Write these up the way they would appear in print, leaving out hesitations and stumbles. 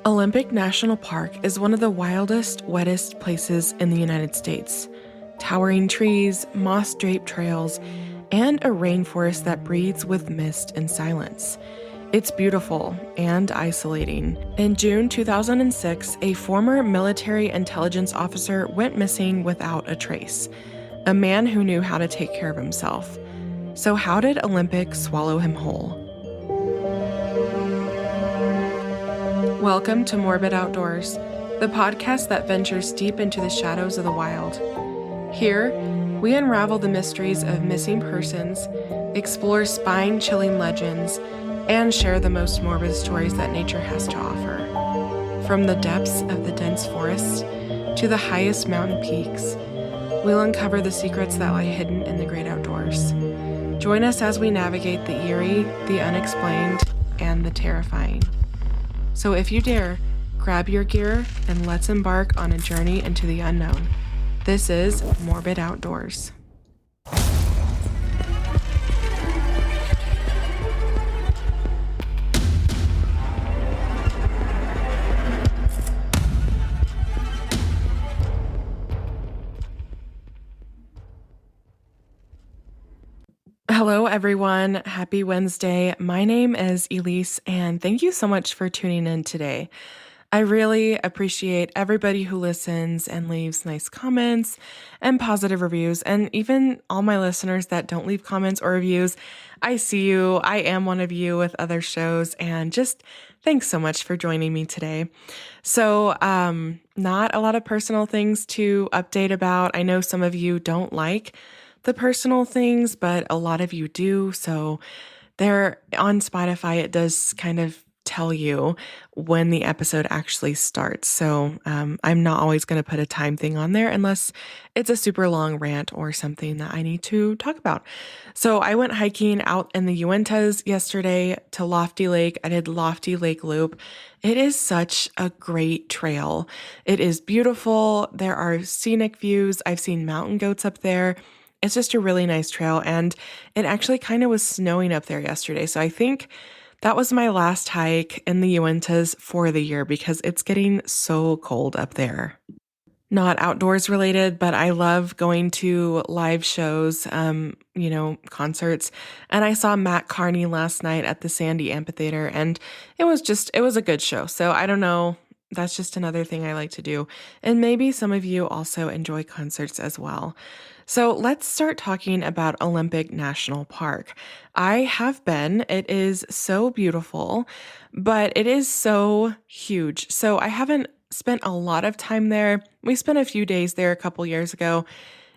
Olympic National Park is one of the wildest, wettest places in the United States. Towering trees, moss-draped trails, and a rainforest that breathes with mist and silence. It's beautiful and isolating. In June 2006, a former military intelligence officer went missing without a trace. A man who knew how to take care of himself. So how did Olympic swallow him whole? Welcome to Morbid Outdoors, the podcast that ventures deep into the shadows of the wild. Here, we unravel the mysteries of missing persons, explore spine-chilling legends, and share the most morbid stories that nature has to offer. From the depths of the dense forest to the highest mountain peaks, we'll uncover the secrets that lie hidden in the great outdoors. Join us as we navigate the eerie, the unexplained, and the terrifying. So if you dare, grab your gear and let's embark on a journey into the unknown. This is Morbid Outdoors. Hello, everyone. Happy Wednesday. My name is Elise, and thank you so much for tuning in today. I really appreciate everybody who listens and leaves nice comments and positive reviews, and even all my listeners that don't leave comments or reviews. I see you. I am one of you with other shows, and just thanks so much for joining me today. So, not a lot of personal things to update about. I know some of you don't like the personal things, but a lot of you do. So there on Spotify, it does kind of tell you when the episode actually starts. So I'm not always going to put a time thing on there unless it's a super long rant or something that I need to talk about. So I went hiking out in the Uintas yesterday to Lofty Lake. I did Lofty Lake Loop. It is such a great trail. It is beautiful. There are scenic views. I've seen mountain goats up there. It's just a really nice trail, and it actually kind of was snowing up there yesterday. So I think that was my last hike in the Uintas for the year because it's getting so cold up there. Not outdoors related, but I love going to live shows, concerts. And I saw Matt Carney last night at the Sandy Amphitheater, and it was a good show. So I don't know. That's just another thing I like to do. And maybe some of you also enjoy concerts as well. So let's start talking about Olympic National Park. I have been. It is so beautiful, but it is so huge. So I haven't spent a lot of time there. We spent a few days there a couple years ago.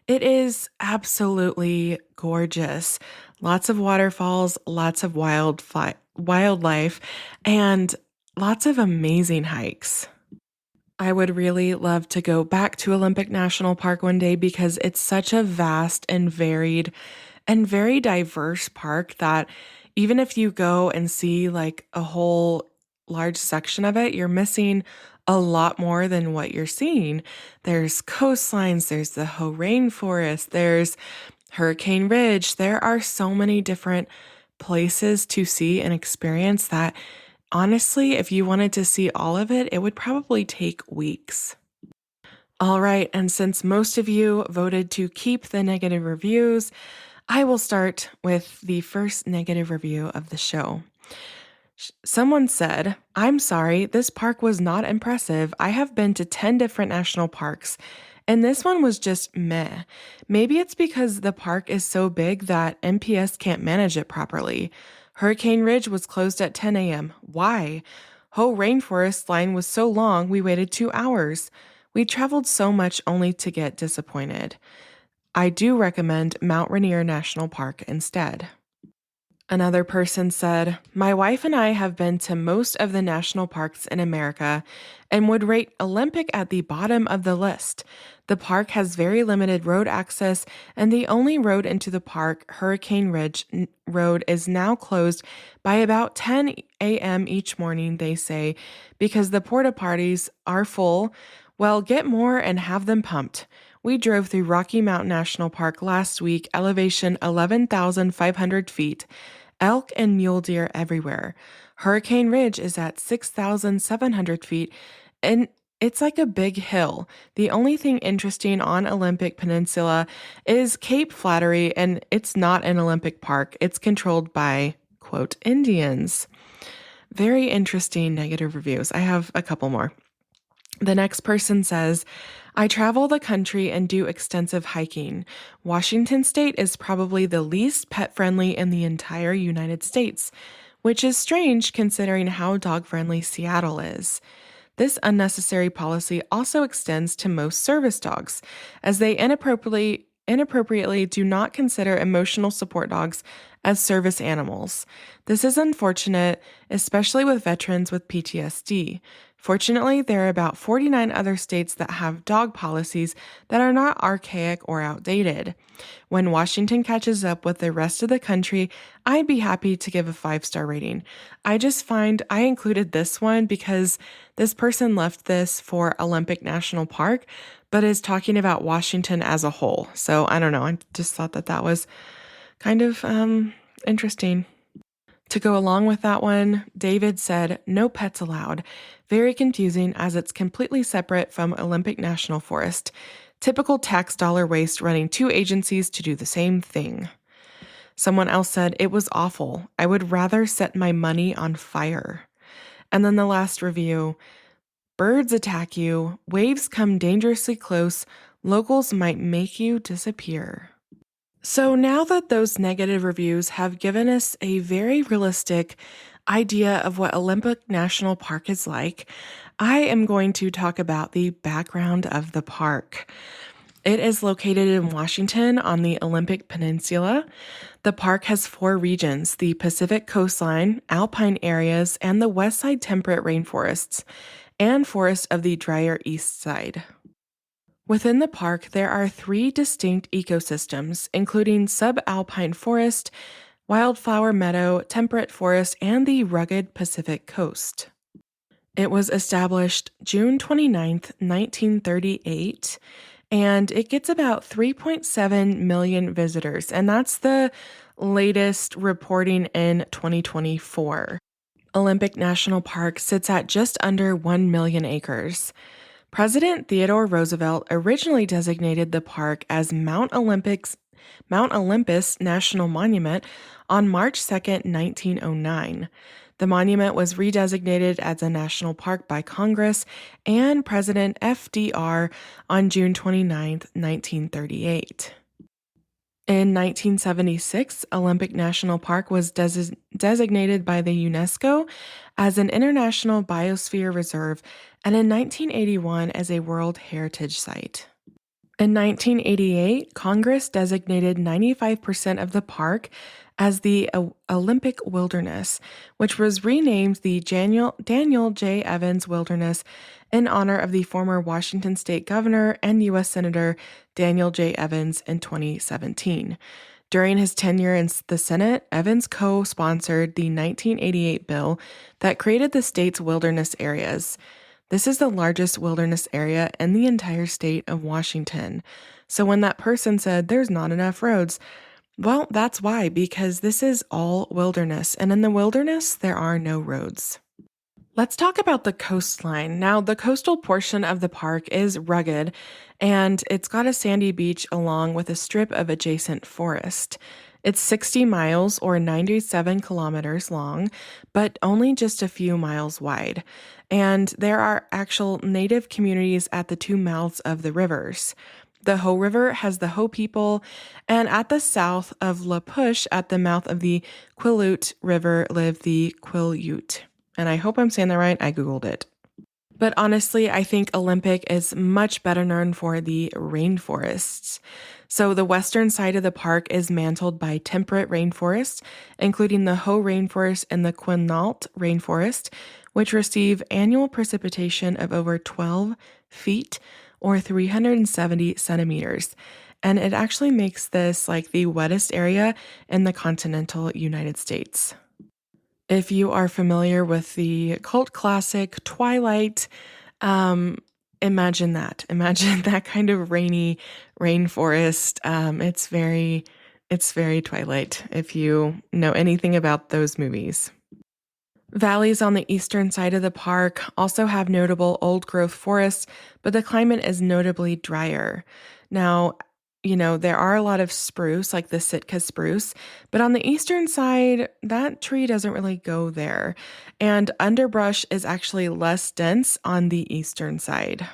It is absolutely gorgeous. Lots of waterfalls, lots of wildlife, and lots of amazing hikes. I would really love to go back to Olympic National Park one day because it's such a vast and varied and very diverse park that even if you go and see like a whole large section of it, you're missing a lot more than what you're seeing. There's coastlines, there's the whole rainforest, there's Hurricane Ridge. There are so many different places to see and experience that honestly, if you wanted to see all of it, it would probably take weeks. All right, and since most of you voted to keep the negative reviews, I will start with the first negative review of the show. Someone said, "I'm sorry, this park was not impressive. I have been to 10 different national parks, and this one was just meh. Maybe it's because the park is so big that MPS can't manage it properly. Hurricane Ridge was closed at 10 a.m. Why? Whole rainforest line was so long we waited 2 hours. We traveled so much only to get disappointed. I do recommend Mount Rainier National Park instead." Another person said, "My wife and I have been to most of the national parks in America and would rate Olympic at the bottom of the list. The park has very limited road access, and the only road into the park, Hurricane Ridge Road, is now closed by about 10 a.m. each morning, they say, because the porta potties are full. Well, get more and have them pumped. We drove through Rocky Mountain National Park last week, elevation 11,500 feet, Elk and mule deer everywhere. Hurricane Ridge is at 6,700 feet, and it's like a big hill. The only thing interesting on Olympic Peninsula is Cape Flattery, and it's not an Olympic park. It's controlled by, quote, Indians. Very interesting negative reviews. I have a couple more. The next person says, I travel the country and do extensive hiking. Washington state is probably the least pet friendly in the entire United States, which is strange considering how dog friendly Seattle is. This unnecessary policy also extends to most service dogs, as they inappropriately do not consider emotional support dogs as service animals. This is unfortunate, especially with veterans with PTSD. Fortunately, there are about 49 other states that have dog policies that are not archaic or outdated. When Washington catches up with the rest of the country, I'd be happy to give a 5-star rating. I just find I included this one because this person left this for Olympic National Park, but is talking about Washington as a whole. So I don't know. I just thought that was kind of interesting. To go along with that one, David said, no pets allowed. Very confusing as it's completely separate from Olympic National Forest. Typical tax dollar waste running 2 agencies to do the same thing. Someone else said, it was awful. I would rather set my money on fire. And then the last review, birds attack you, waves come dangerously close, locals might make you disappear. So now that those negative reviews have given us a very realistic idea of what Olympic National Park is like, I am going to talk about the background of the park. It is located in Washington on the Olympic Peninsula. The park has 4 regions, the Pacific Coastline, Alpine areas, and the West Side temperate rainforests, and forests of the drier East Side. Within the park, there are 3 distinct ecosystems, including subalpine forest, wildflower meadow, temperate forest, and the rugged Pacific coast. It was established June 29th, 1938, and it gets about 3.7 million visitors, and that's the latest reporting in 2024. Olympic National Park sits at just under 1 million acres. President Theodore Roosevelt originally designated the park as Mount Olympus National Monument on March 2, 1909. The monument was redesignated as a national park by Congress and President FDR on June 29, 1938. In 1976, Olympic National Park was designated by the UNESCO as an International Biosphere Reserve, and in 1981 as a World Heritage Site. In 1988, Congress designated 95% of the park as the Olympic Wilderness, which was renamed the Daniel J. Evans Wilderness in honor of the former Washington State Governor and U.S. Senator Daniel J. Evans in 2017. During his tenure in the Senate, Evans co-sponsored the 1988 bill that created the state's wilderness areas. This is the largest wilderness area in the entire state of Washington. So when that person said there's not enough roads, well, that's why, because this is all wilderness, and in the wilderness, there are no roads. Let's talk about the coastline. Now, the coastal portion of the park is rugged, and it's got a sandy beach along with a strip of adjacent forest. It's 60 miles or 97 kilometers long, but only just a few miles wide. And there are actual native communities at the 2 mouths of the rivers. The Hoh River has the Hoh people, and at the south of La Push, at the mouth of the Quileute River, live the Quileute. And I hope I'm saying that right. I Googled it. But honestly, I think Olympic is much better known for the rainforests. So the western side of the park is mantled by temperate rainforests, including the Hoh Rainforest and the Quinault Rainforest, which receive annual precipitation of over 12 feet or 370 centimeters. And it actually makes this like the wettest area in the continental United States. If you are familiar with the cult classic Twilight, imagine that. Imagine that kind of rainy rainforest. It's very It's very Twilight, if you know anything about those movies. Valleys on the eastern side of the park also have notable old growth forests, but the climate is notably drier. Now, there are a lot of spruce, like the Sitka spruce, but on the eastern side, that tree doesn't really go there. And underbrush is actually less dense on the eastern side.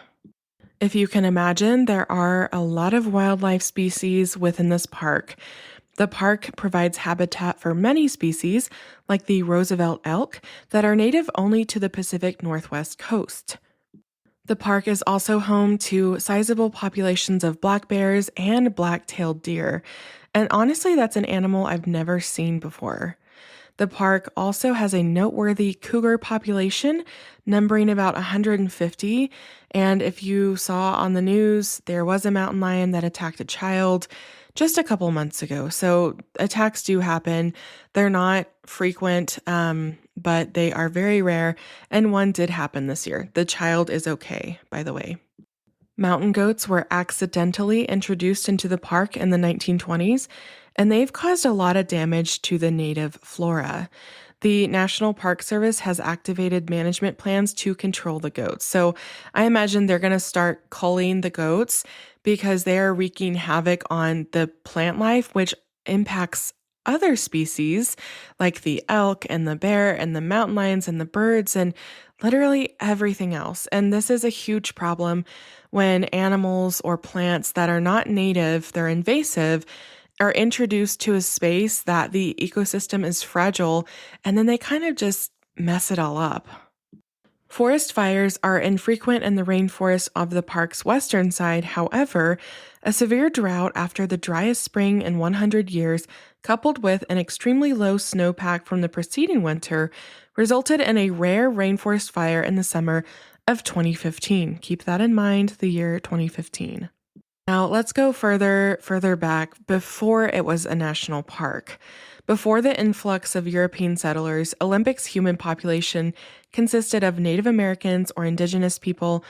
If you can imagine, there are a lot of wildlife species within this park. The park provides habitat for many species, like the Roosevelt elk, that are native only to the Pacific Northwest coast. The park is also home to sizable populations of black bears and black-tailed deer, and honestly, that's an animal I've never seen before. The park also has a noteworthy cougar population, numbering about 150, and if you saw on the news, there was a mountain lion that attacked a child just a couple months ago. So attacks do happen. They're not frequent, but they are very rare, and one did happen this year. The child is okay, by the way. Mountain goats were accidentally introduced into the park in the 1920s, and they've caused a lot of damage to the native flora. The National Park Service has activated management plans to control the goats. So I imagine they're going to start culling the goats because they are wreaking havoc on the plant life, which impacts other species like the elk and the bear and the mountain lions and the birds and literally everything else. And this is a huge problem when animals or plants that are not native, they're invasive, are introduced to a space that the ecosystem is fragile, and then they kind of just mess it all up. Forest fires are infrequent in the rainforest of the park's western side. However, a severe drought after the driest spring in 100 years, coupled with an extremely low snowpack from the preceding winter, resulted in a rare rainforest fire in the summer of 2015. Keep that in mind, the year 2015. Now, let's go further back before it was a national park. Before the influx of European settlers, Olympic's human population consisted of Native Americans or indigenous people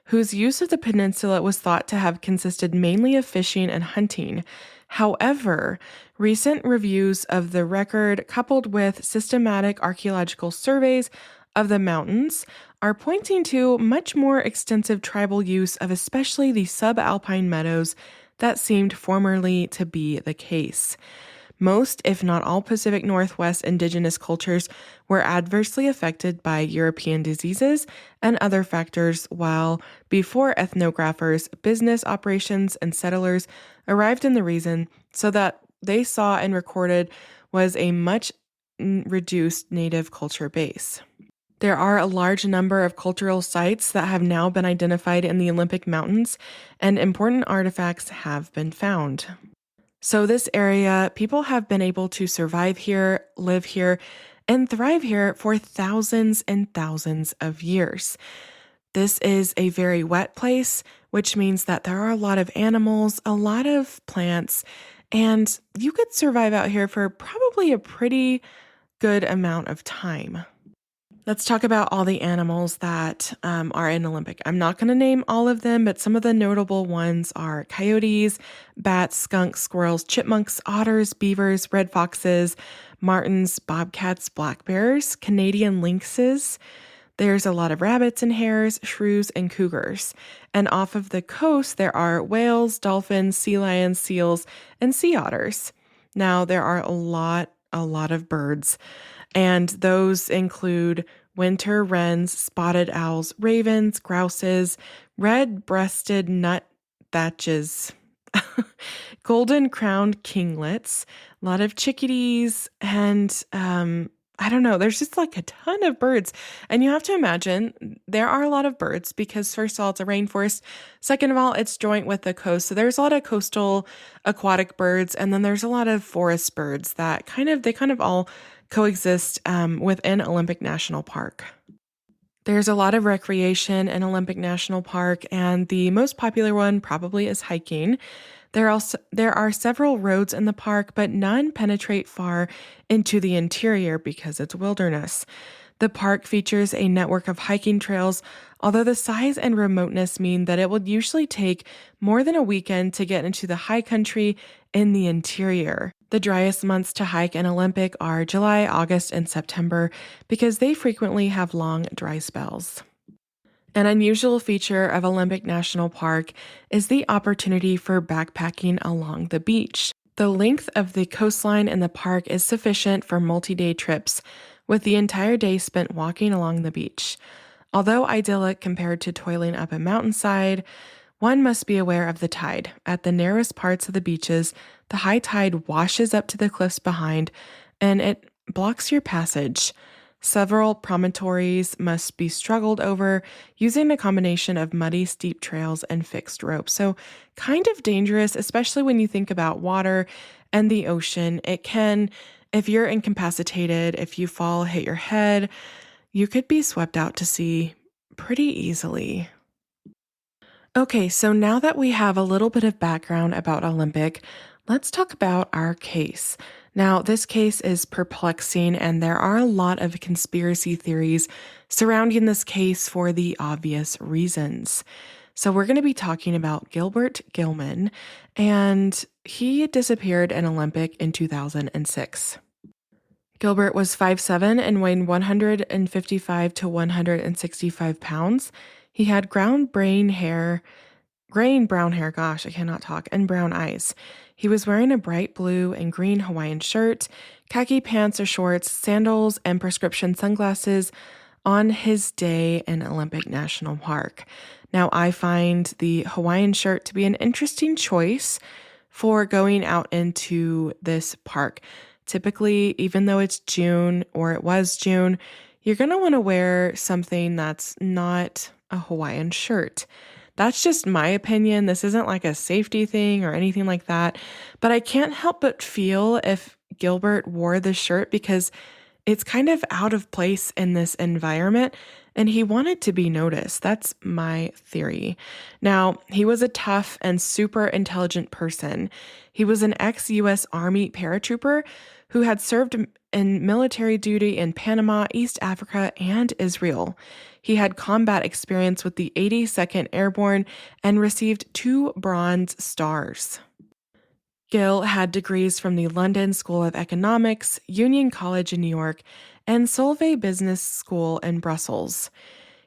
whose use of the peninsula was thought to have consisted mainly of fishing and hunting. However, recent reviews of the record, coupled with systematic archaeological surveys of the mountains, are pointing to much more extensive tribal use of especially the subalpine meadows that seemed formerly to be the case. Most, if not all, Pacific Northwest indigenous cultures were adversely affected by European diseases and other factors, while before ethnographers, business operations, and settlers arrived in the region, so that they saw and recorded was a much reduced native culture base. There are a large number of cultural sites that have now been identified in the Olympic Mountains, and important artifacts have been found. So this area, people have been able to survive here, live here, and thrive here for thousands and thousands of years. This is a very wet place, which means that there are a lot of animals, a lot of plants, and you could survive out here for probably a pretty good amount of time. Let's talk about all the animals that are in Olympic. I'm not going to name all of them, but some of the notable ones are coyotes, bats, skunks, squirrels, chipmunks, otters, beavers, red foxes, martens, bobcats, black bears, Canadian lynxes. There's a lot of rabbits and hares, shrews, and cougars. And off of the coast, there are whales, dolphins, sea lions, seals, and sea otters. Now, there are a lot of birds. And those include winter wrens, spotted owls, ravens, grouses, red-breasted nuthatches, golden-crowned kinglets, a lot of chickadees, and I don't know, there's just like a ton of birds. And you have to imagine there are a lot of birds because first of all, it's a rainforest. Second of all, it's joint with the coast. So there's a lot of coastal aquatic birds. And then there's a lot of forest birds that kind of all coexist within Olympic National Park. There's a lot of recreation in Olympic National Park, and the most popular one probably is hiking. There are several roads in the park, but none penetrate far into the interior because it's wilderness. The park features a network of hiking trails, although the size and remoteness mean that it will usually take more than a weekend to get into the high country in the interior. The driest months to hike in Olympic are July, August, and September because they frequently have long dry spells. An unusual feature of Olympic National Park is the opportunity for backpacking along the beach. The length of the coastline in the park is sufficient for multi-day trips, with the entire day spent walking along the beach. Although idyllic compared to toiling up a mountainside, one must be aware of the tide. At the narrowest parts of the beaches, the high tide washes up to the cliffs behind, and it blocks your passage. Several promontories must be struggled over using a combination of muddy, steep trails and fixed ropes. So kind of dangerous, especially when you think about water and the ocean. It can, if you're incapacitated, if you fall, hit your head, you could be swept out to sea pretty easily. Okay, so now that we have a little bit of background about Olympic, let's talk about our case. Now, this case is perplexing, and there are a lot of conspiracy theories surrounding this case for the obvious reasons. So we're going to be talking about Gilbert Gilman, and he disappeared in Olympic in 2006. Gilbert was 5'7" and weighed 155 to 165 pounds. He had grain brown hair, gosh, I cannot talk, and brown eyes. He was wearing a bright blue and green Hawaiian shirt, khaki pants or shorts, sandals, and prescription sunglasses on his day in Olympic National Park. Now, I find the Hawaiian shirt to be an interesting choice for going out into this park. Typically, even though it's June or it was June, you're going to want to wear something that's not a Hawaiian shirt. That's just my opinion. This isn't like a safety thing or anything like that, but I can't help but feel if Gilbert wore this shirt because it's kind of out of place in this environment and he wanted to be noticed. That's my theory. Now, he was a tough and super intelligent person. He was an ex-US Army paratrooper who had served in military duty in Panama, East Africa, and Israel. He had combat experience with the 82nd Airborne and received 2 Bronze Stars. Gil had degrees from the London School of Economics, Union College in New York, and Solvay Business School in Brussels.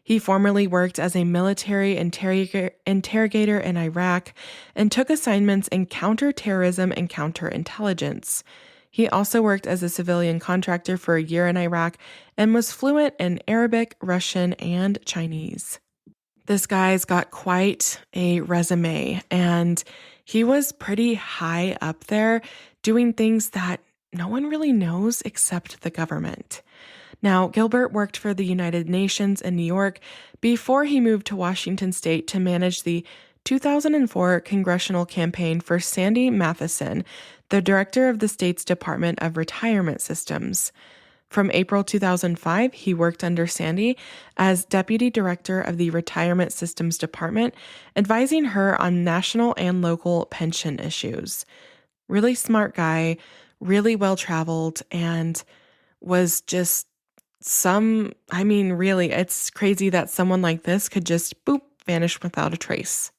He formerly worked as a military interrogator in Iraq and took assignments in counterterrorism and counterintelligence. He also worked as a civilian contractor for a year in Iraq and was fluent in Arabic, Russian, and Chinese. This guy's got quite a resume, and he was pretty high up there doing things that no one really knows except the government. Now, Gilbert worked for the United Nations in New York before he moved to Washington State to manage the 2004 congressional campaign for Sandy Matheson, the director of the state's Department of Retirement Systems. From April 2005, he worked under Sandy as deputy director of the Retirement Systems Department, advising her on national and local pension issues. Really smart guy, really well-traveled, and was just really, it's crazy that someone like this could just, vanish without a trace.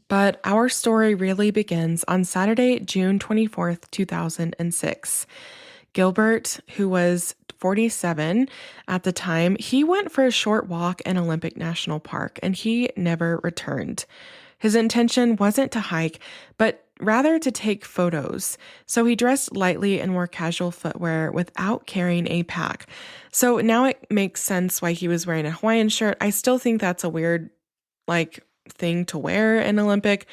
But our story really begins on Saturday, June 24th, 2006. Gilbert, who was 47 at the time, he went for a short walk in Olympic National Park, and he never returned. His intention wasn't to hike, but rather to take photos. So he dressed lightly and wore casual footwear without carrying a pack. So now it makes sense why he was wearing a Hawaiian shirt. I still think that's a weird, thing to wear in Olympic,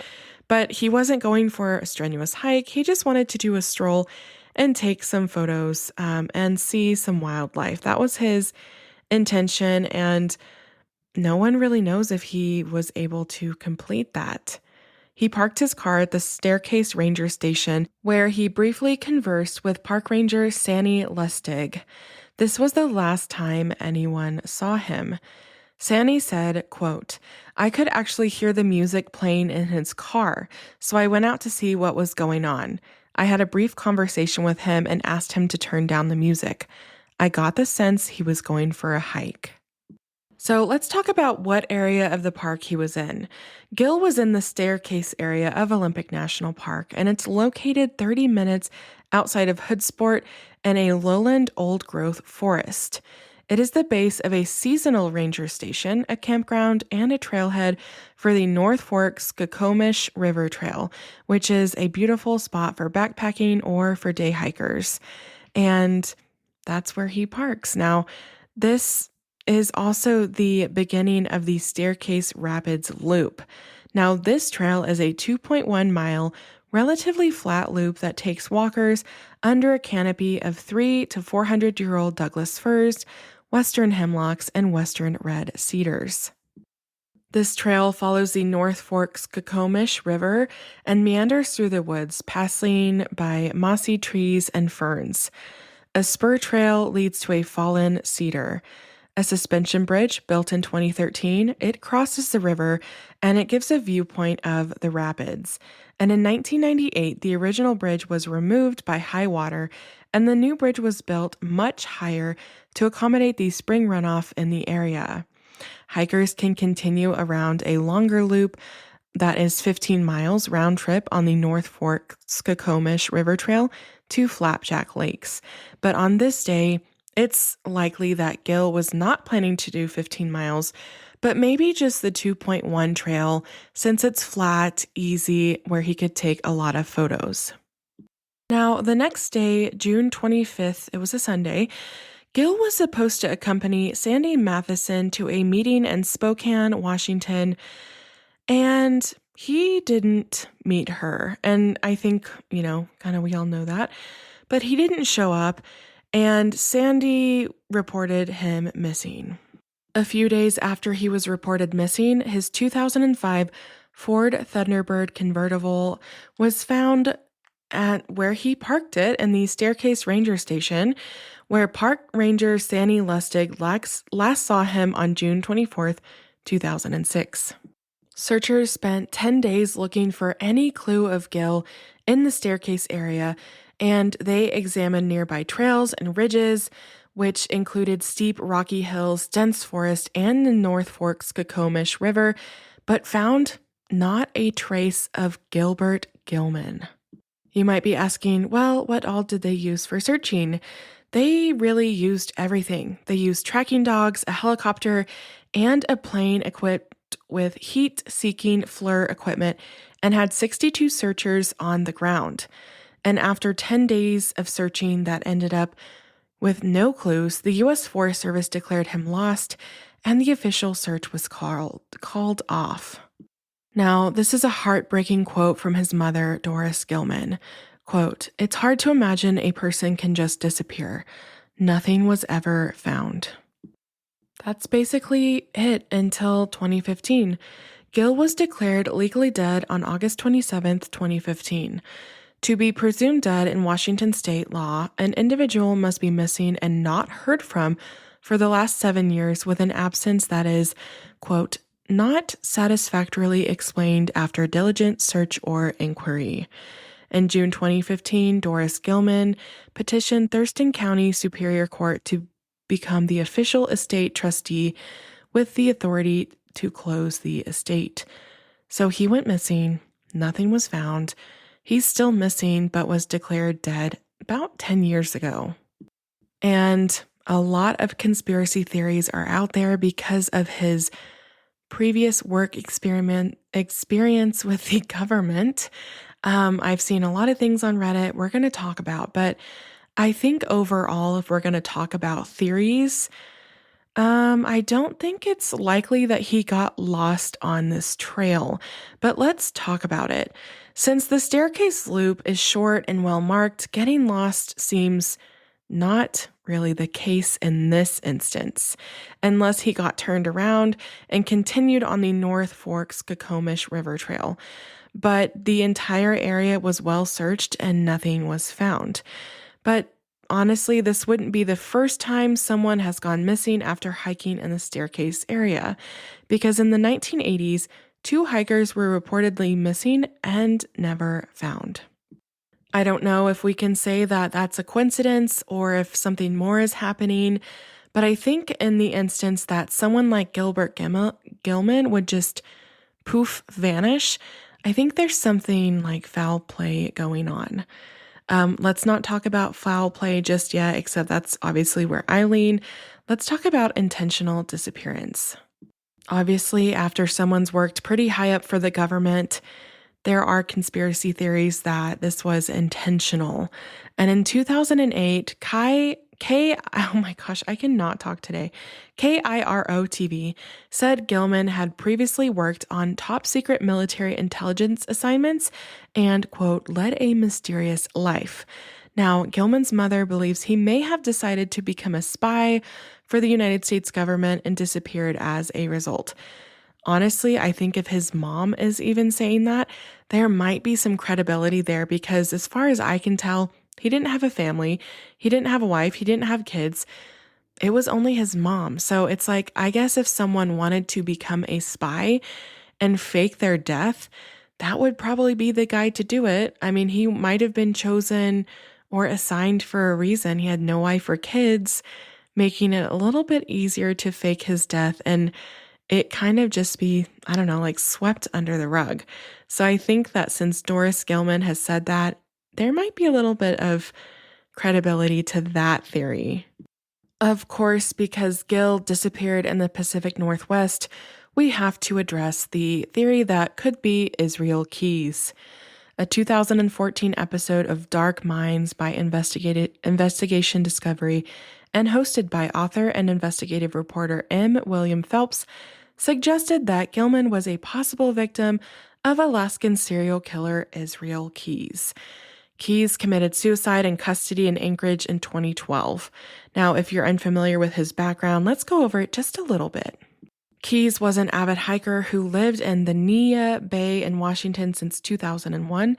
but he wasn't going for a strenuous hike. He just wanted to do a stroll and take some photos and see some wildlife. That was his intention, and no one really knows if he was able to complete that. He parked his car at the Staircase Ranger Station, where he briefly conversed with Park Ranger Sandy Lustig. This was the last time anyone saw him. Sandy said, quote, "I could actually hear the music playing in his car, so I went out to see what was going on. I had a brief conversation with him and asked him to turn down the music. I got the sense he was going for a hike." So let's talk about what area of the park he was in. Gil was in the staircase area of Olympic National Park, and it's located 30 minutes outside of Hoodsport in a lowland old growth forest. It is the base of a seasonal ranger station, a campground, and a trailhead for the North Fork Skokomish River Trail, which is a beautiful spot for backpacking or for day hikers. And that's where he parks. Now, this is also the beginning of the Staircase Rapids Loop. Now, this trail is a 2.1-mile, relatively flat loop that takes walkers under a canopy of 300 to 400-year-old Douglas firs, western hemlocks, and western red cedars. This trail follows the North Fork Skokomish River and meanders through the woods, passing by mossy trees and ferns. A spur trail leads to a fallen cedar. A suspension bridge built in 2013, it crosses the river and it gives a viewpoint of the rapids. And in 1998, the original bridge was removed by high water and the new bridge was built much higher to accommodate the spring runoff in the area. Hikers can continue around a longer loop that is 15 miles round trip on the North Fork Skokomish River Trail to Flapjack Lakes. But on this day, it's likely that Gil was not planning to do 15 miles, but maybe just the 2.1 trail since it's flat, easy, where he could take a lot of photos. Now, the next day, June 25th, it was a Sunday, Gil was supposed to accompany Sandy Matheson to a meeting in Spokane, Washington, and he didn't meet her. And I think, we all know that. But he didn't show up, and Sandy reported him missing. A few days after he was reported missing, his 2005 Ford Thunderbird convertible was found at where he parked it in the Staircase Ranger Station, where Park Ranger Sandy Lustig last saw him on June 24th, 2006. Searchers spent 10 days looking for any clue of Gil in the Staircase area, and they examined nearby trails and ridges, which included steep rocky hills, dense forest, and the North Fork Skokomish River, but found not a trace of Gilbert Gilman. You might be asking, well, what all did they use for searching? They really used everything. They used tracking dogs, a helicopter, and a plane equipped with heat-seeking FLIR equipment and had 62 searchers on the ground. And after 10 days of searching that ended up with no clues, the U.S. Forest Service declared him lost, and the official search was called off. Now, this is a heartbreaking quote from his mother, Doris Gilman. Quote, "It's hard to imagine a person can just disappear. Nothing was ever found." That's basically it until 2015. Gil was declared legally dead on August 27th, 2015. To be presumed dead in Washington state law, an individual must be missing and not heard from for the last 7 years with an absence that is, quote, "not satisfactorily explained after diligent search or inquiry." In June 2015, Doris Gilman petitioned Thurston County Superior Court to become the official estate trustee with the authority to close the estate. So he went missing, nothing was found. He's still missing, but was declared dead about 10 years ago. And a lot of conspiracy theories are out there because of his previous work experience with the government. I've seen a lot of things on Reddit we're going to talk about, but I think overall, if we're going to talk about theories, I don't think it's likely that he got lost on this trail, but let's talk about it. Since the staircase loop is short and well marked, getting lost seems not really the case in this instance, unless he got turned around and continued on the North Fork Skokomish River Trail. But the entire area was well searched and nothing was found. But honestly, this wouldn't be the first time someone has gone missing after hiking in the staircase area, because in the 1980s, 2 hikers were reportedly missing and never found. I don't know if we can say that that's a coincidence or if something more is happening, But I think in the instance that someone like Gilman would just poof vanish, I think there's something like foul play going on. Let's not talk about foul play just yet, except that's obviously where I lean. Let's talk about intentional disappearance. Obviously, after someone's worked pretty high up for the government, there are conspiracy theories that this was intentional. And in 2008, oh my gosh, I cannot talk today. KIRO TV said Gilman had previously worked on top secret military intelligence assignments and, quote, led a mysterious life. Now, Gilman's mother believes he may have decided to become a spy for the United States government and disappeared as a result. Honestly, I think if his mom is even saying that, there might be some credibility there because, as far as I can tell, he didn't have a family, he didn't have a wife, he didn't have kids. It was only his mom. So it's like, I guess if someone wanted to become a spy and fake their death, that would probably be the guy to do it. I mean, he might have been chosen or assigned for a reason. He had no wife or kids, making it a little bit easier to fake his death and it kind of just be, I don't know, like swept under the rug. So I think that since Doris Gilman has said that, there might be a little bit of credibility to that theory. Of course, because Gil disappeared in the Pacific Northwest, we have to address the theory that could be Israel Keyes. A 2014 episode of Dark Minds by Investigation Discovery and hosted by author and investigative reporter M. William Phelps, suggested that Gilman was a possible victim of Alaskan serial killer Israel Keyes. Keyes committed suicide in custody in Anchorage in 2012. Now, if you're unfamiliar with his background, let's go over it just a little bit. Keyes was an avid hiker who lived in the Nia Bay in Washington since 2001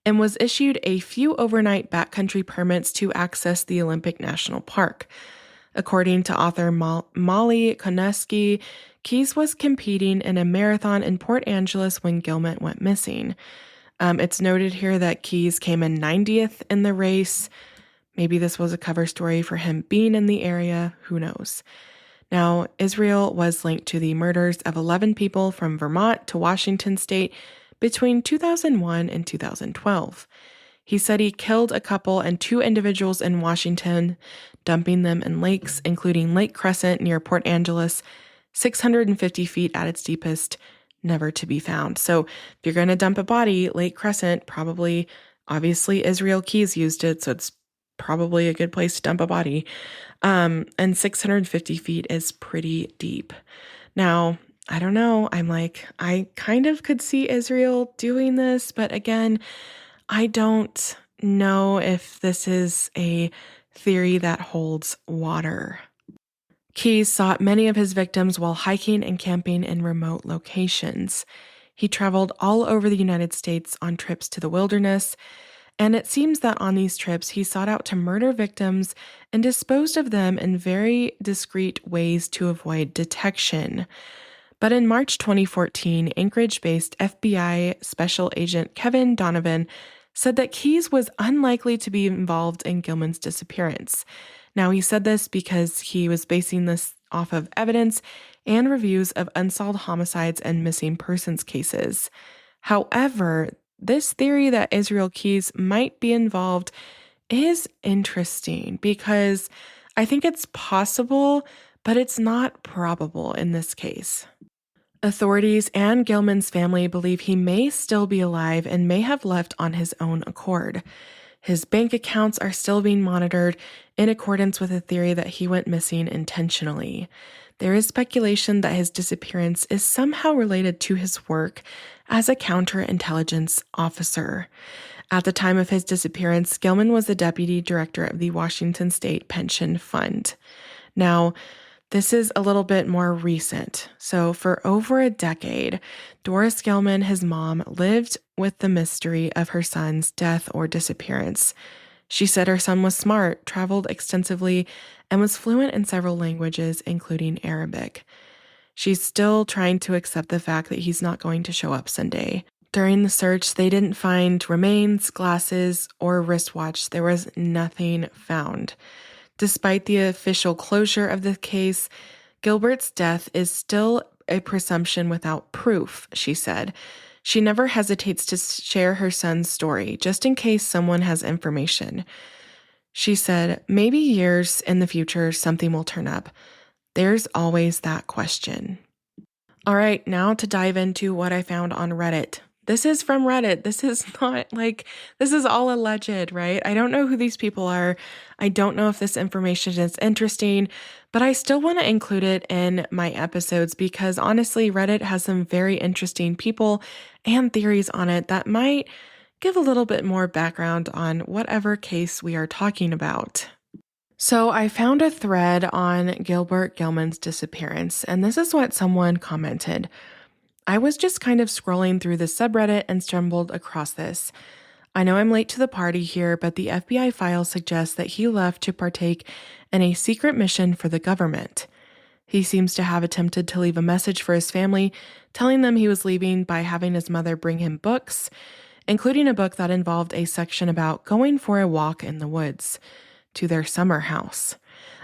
and was issued a few overnight backcountry permits to access the Olympic National Park. According to author Molly Koneski, Keyes was competing in a marathon in Port Angeles when Gilman went missing. It's noted here that Keyes came in 90th in the race. Maybe this was a cover story for him being in the area. Who knows? Now, Israel was linked to the murders of 11 people from Vermont to Washington state between 2001 and 2012. He said he killed a couple and 2 individuals in Washington, dumping them in lakes, including Lake Crescent near Port Angeles, 650 feet at its deepest, never to be found. So if you're going to dump a body, Lake Crescent, probably, obviously Israel Keyes used it, so it's probably a good place to dump a body. And 650 feet is pretty deep. Now, I don't know. I kind of could see Israel doing this, but again, I don't know if this is a theory that holds water. Keyes sought many of his victims while hiking and camping in remote locations. He traveled all over the United States on trips to the wilderness, and it seems that on these trips he sought out to murder victims and disposed of them in very discreet ways to avoid detection. But in March 2014, Anchorage-based FBI Special Agent Kevin Donovan said that Keyes was unlikely to be involved in Gilman's disappearance. Now, he said this because he was basing this off of evidence and reviews of unsolved homicides and missing persons cases. However, this theory that Israel Keyes might be involved is interesting because I think it's possible, but it's not probable in this case. Authorities and Gilman's family believe he may still be alive and may have left on his own accord. His bank accounts are still being monitored in accordance with a theory that he went missing intentionally. There is speculation that his disappearance is somehow related to his work as a counterintelligence officer. At the time of his disappearance, Gilman was the deputy director of the Washington State Pension Fund. Now, this is a little bit more recent. So for over a decade, Doris Gilman, his mom, lived with the mystery of her son's death or disappearance. She said her son was smart, traveled extensively, and was fluent in several languages, including Arabic. She's still trying to accept the fact that he's not going to show up Sunday. During the search, they didn't find remains, glasses, or wristwatch. There was nothing found. Despite the official closure of the case, Gilbert's death is still a presumption without proof, she said. She never hesitates to share her son's story, just in case someone has information. She said, maybe years in the future, something will turn up. There's always that question. All right, now to dive into what I found on Reddit. This is from Reddit. This is not this is all alleged, right? I don't know who these people are. I don't know if this information is interesting, but I still want to include it in my episodes because honestly, Reddit has some very interesting people and theories on it that might give a little bit more background on whatever case we are talking about. So I found a thread on Gilbert Gilman's disappearance, and this is what someone commented. I was just kind of scrolling through the subreddit and stumbled across this. I know I'm late to the party here, but the FBI file suggests that he left to partake in a secret mission for the government. He seems to have attempted to leave a message for his family, telling them he was leaving by having his mother bring him books, including a book that involved a section about going for a walk in the woods to their summer house.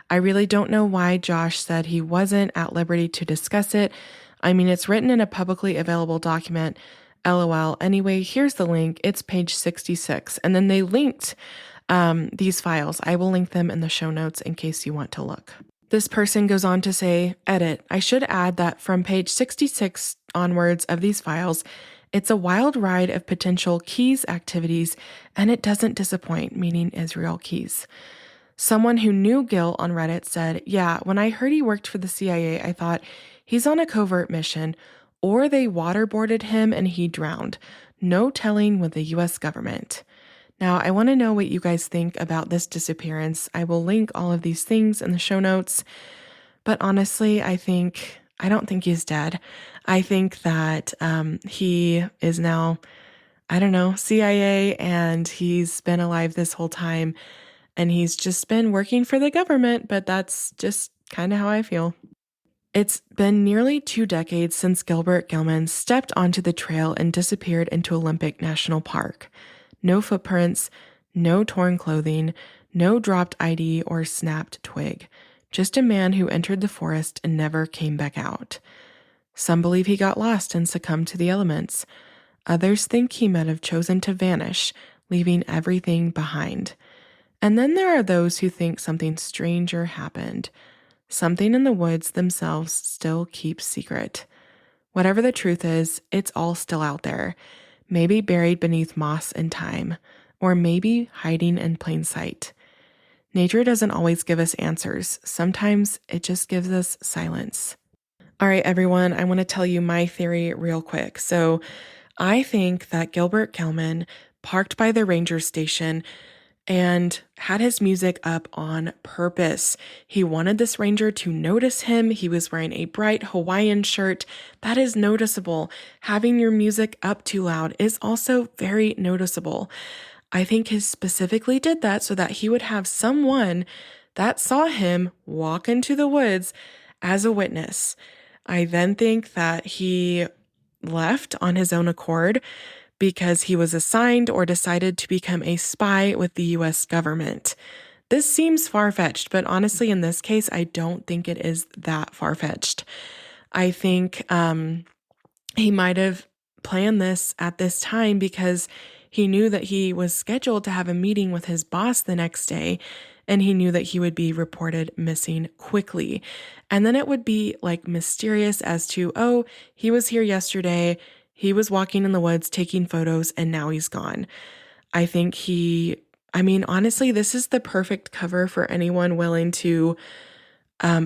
I really don't know why Josh said he wasn't at liberty to discuss it. I mean, it's written in a publicly available document. LOL. Anyway, here's the link. It's page 66. And then they linked these files. I will link them in the show notes in case you want to look. This person goes on to say, edit, I should add that from page 66 onwards of these files, it's a wild ride of potential Keys activities, and it doesn't disappoint, meaning Israel Keys. Someone who knew Gil on Reddit said, yeah, when I heard he worked for the CIA, I thought he's on a covert mission, or they waterboarded him and he drowned. No telling with the U.S. government. Now, I want to know what you guys think about this disappearance. I will link all of these things in the show notes. But honestly, I don't think he's dead. I think that he is now, CIA, and he's been alive this whole time. And he's just been working for the government, but that's just kind of how I feel. It's been nearly 2 decades since Gilbert Gilman stepped onto the trail and disappeared into Olympic National Park. No footprints, no torn clothing, no dropped ID or snapped twig. Just a man who entered the forest and never came back out. Some believe he got lost and succumbed to the elements. Others think he might have chosen to vanish, leaving everything behind. And then there are those who think something stranger happened. Something in the woods themselves still keeps secret. Whatever the truth is, it's all still out there. Maybe buried beneath moss and thyme, or maybe hiding in plain sight. Nature doesn't always give us answers. Sometimes it just gives us silence. All right, everyone, I want to tell you my theory real quick. So I think that Gilbert Gilman parked by the ranger station and had his music up on purpose. He wanted this ranger to notice him. He was wearing a bright Hawaiian shirt. That is noticeable. Having your music up too loud is also very noticeable. I think he specifically did that so that he would have someone that saw him walk into the woods as a witness. I then think that he left on his own accord because he was assigned or decided to become a spy with the U.S. government. This seems far-fetched, but honestly, in this case, I don't think it is that far-fetched. I think he might have planned this at this time because he knew that he was scheduled to have a meeting with his boss the next day, and he knew that he would be reported missing quickly. And then it would be mysterious as to, oh, he was here yesterday, he was walking in the woods taking photos, and now he's gone. I think honestly, this is the perfect cover for anyone willing to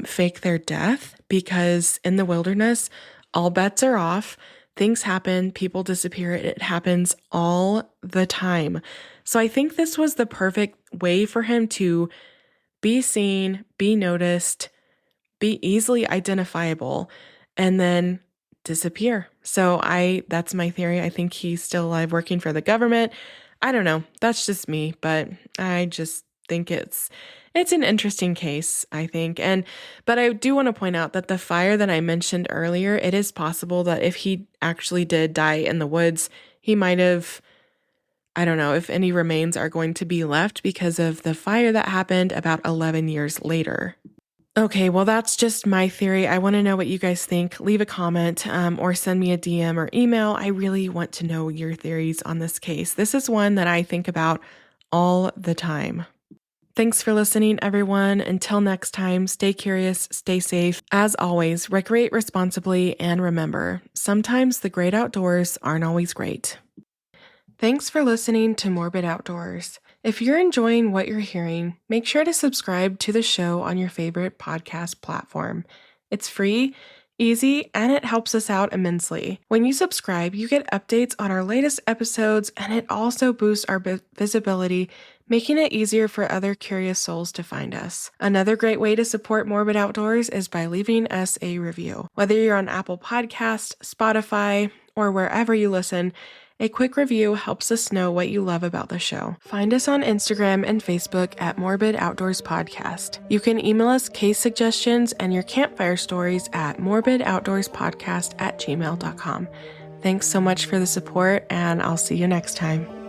fake their death, because in the wilderness, all bets are off. Things happen, people disappear. It happens all the time. So I think this was the perfect way for him to be seen, be noticed, be easily identifiable, and then disappear. So that's my theory. I think he's still alive working for the government. I don't know. That's just me, but I just think it's an interesting case, I think. But I do want to point out that the fire that I mentioned earlier, it is possible that if he actually did die in the woods, he might have I don't know if any remains are going to be left because of the fire that happened about 11 years later. Okay, well, that's just my theory. I want to know what you guys think. Leave a comment or send me a DM or email. I really want to know your theories on this case. This is one that I think about all the time. Thanks for listening, everyone. Until next time, stay curious, stay safe. As always, recreate responsibly, and remember, sometimes the great outdoors aren't always great. Thanks for listening to Morbid Outdoors. If you're enjoying what you're hearing, make sure to subscribe to the show on your favorite podcast platform. It's free, easy, and it helps us out immensely. When you subscribe, you get updates on our latest episodes, and it also boosts our visibility, making it easier for other curious souls to find us. Another great way to support Morbid Outdoors is by leaving us a review. Whether you're on Apple Podcasts, Spotify, or wherever you listen, a quick review helps us know what you love about the show. Find us on Instagram and Facebook at Morbid Outdoors Podcast. You can email us case suggestions and your campfire stories at morbidoutdoorspodcast@gmail.com. Thanks so much for the support, and I'll see you next time.